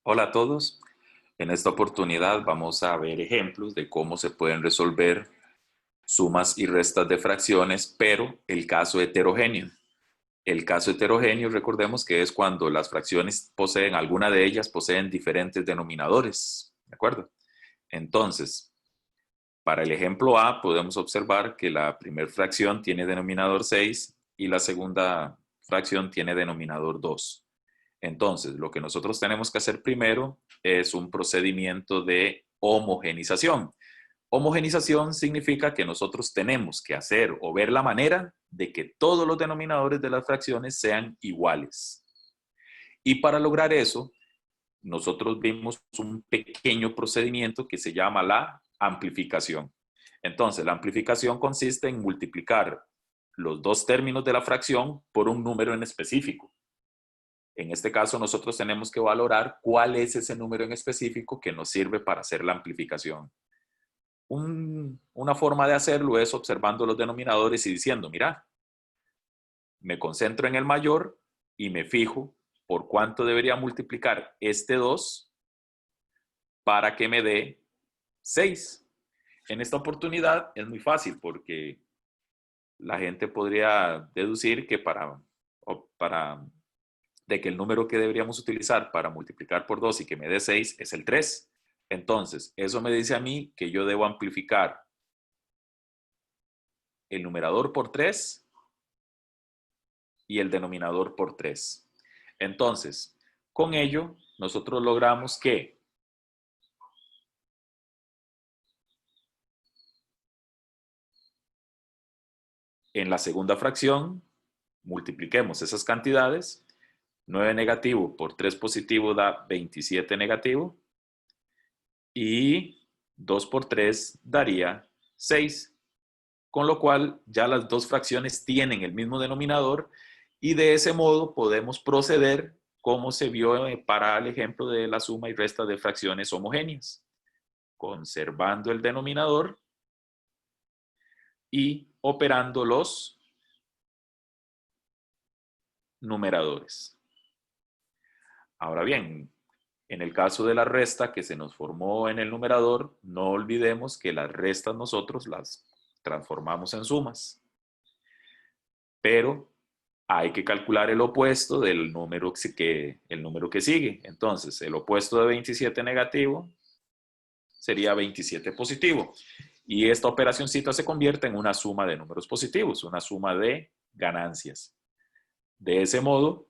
Hola a todos. En esta oportunidad vamos a ver ejemplos de cómo se pueden resolver sumas y restas de fracciones, pero el caso heterogéneo. El caso heterogéneo, recordemos que es cuando las fracciones poseen, alguna de ellas poseen diferentes denominadores, ¿de acuerdo? Entonces, para el ejemplo A podemos observar que la primera fracción tiene denominador 6 y la segunda fracción tiene denominador 2. Entonces, lo que nosotros tenemos que hacer primero es un procedimiento de homogenización. Homogenización significa que nosotros tenemos que hacer o ver la manera de que todos los denominadores de las fracciones sean iguales. Y para lograr eso, nosotros vimos un pequeño procedimiento que se llama la amplificación. Entonces, la amplificación consiste en multiplicar los dos términos de la fracción por un número en específico. En este caso, nosotros tenemos que valorar cuál es ese número en específico que nos sirve para hacer la amplificación. Una forma de hacerlo es observando los denominadores y diciendo, mira, me concentro en el mayor y me fijo por cuánto debería multiplicar este 2 para que me dé 6. En esta oportunidad es muy fácil porque la gente podría deducir que de que el número que deberíamos utilizar para multiplicar por 2 y que me dé 6 es el 3. Entonces, eso me dice a mí que yo debo amplificar el numerador por 3 y el denominador por 3. Entonces, con ello, nosotros logramos que en la segunda fracción multipliquemos esas cantidades. 9 negativo por 3 positivo da 27 negativo. Y 2 por 3 daría 6. Con lo cual ya las dos fracciones tienen el mismo denominador y de ese modo podemos proceder como se vio para el ejemplo de la suma y resta de fracciones homogéneas, conservando el denominador y operando los numeradores. Ahora bien, en el caso de la resta que se nos formó en el numerador, no olvidemos que las restas nosotros las transformamos en sumas. Pero hay que calcular el opuesto del número el número que sigue. Entonces, el opuesto de 27 negativo sería 27 positivo. Y esta operacioncita se convierte en una suma de números positivos, una suma de ganancias. De ese modo,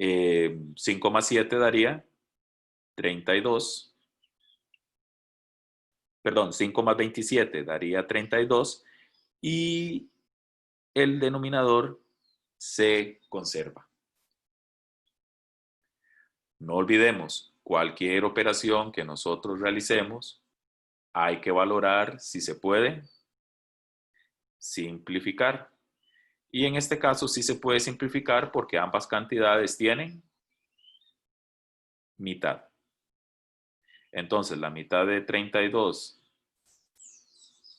5 más 7 daría 32. Perdón, 5 más 27 daría 32 y el denominador se conserva. No olvidemos, cualquier operación que nosotros realicemos, hay que valorar si se puede simplificar. Y en este caso sí se puede simplificar porque ambas cantidades tienen mitad. Entonces la mitad de 32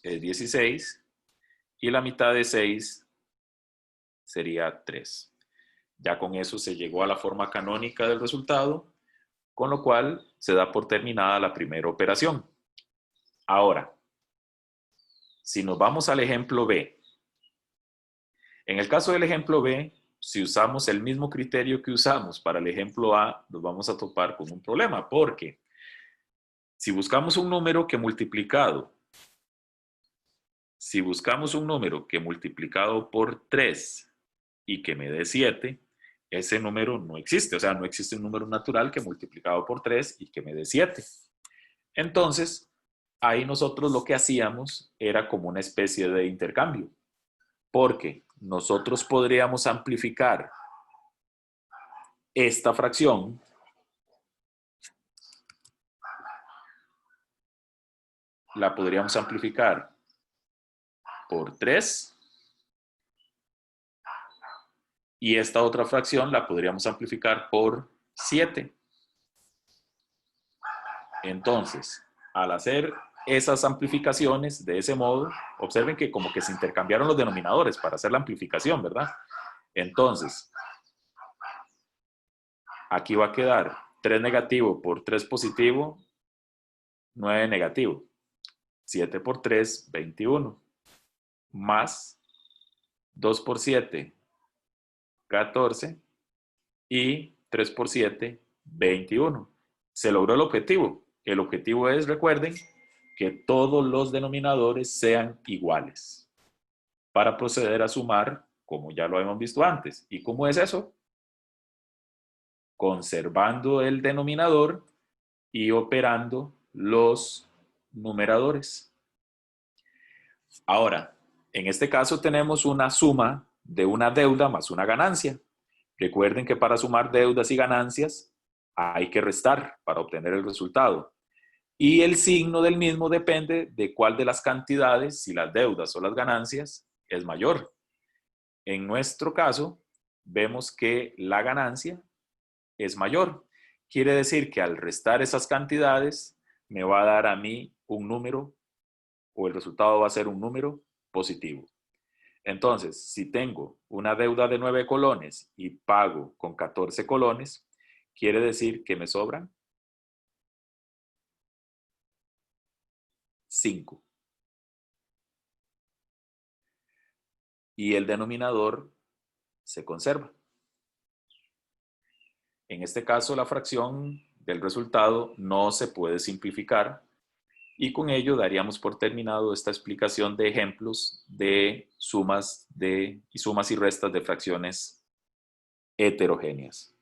es 16 y la mitad de 6 sería 3. Ya con eso se llegó a la forma canónica del resultado, con lo cual se da por terminada la primera operación. Ahora, si nos vamos al ejemplo B, en el caso del ejemplo B, si usamos el mismo criterio que usamos para el ejemplo A, nos vamos a topar con un problema, porque si buscamos un número que multiplicado por 3 y que me dé 7, ese número no existe. O sea, no existe un número natural que multiplicado por 3 y que me dé 7. Entonces, ahí nosotros lo que hacíamos era como una especie de intercambio, porque nosotros podríamos amplificar esta fracción la podríamos amplificar por 3 y esta otra fracción la podríamos amplificar por 7. Entonces, al hacer esas amplificaciones de ese modo, observen que como que se intercambiaron los denominadores para hacer la amplificación, ¿verdad? Entonces, aquí va a quedar 3 negativo por 3 positivo, 9 negativo. 7 por 3, 21. Más 2 por 7, 14. Y 3 por 7, 21. Se logró el objetivo. El objetivo es, recuerden, que todos los denominadores sean iguales para proceder a sumar, como ya lo hemos visto antes. ¿Y cómo es eso? Conservando el denominador y operando los numeradores. Ahora, en este caso tenemos una suma de una deuda más una ganancia. Recuerden que para sumar deudas y ganancias hay que restar para obtener el resultado. Y el signo del mismo depende de cuál de las cantidades, si las deudas o las ganancias, es mayor. En nuestro caso, vemos que la ganancia es mayor. Quiere decir que al restar esas cantidades, me va a dar a mí un número, o el resultado va a ser un número positivo. Entonces, si tengo una deuda de 9 colones y pago con 14 colones, quiere decir que me sobran 5. Y el denominador se conserva. En este caso, la fracción del resultado no se puede simplificar y con ello daríamos por terminado esta explicación de ejemplos de sumas y restas de fracciones heterogéneas.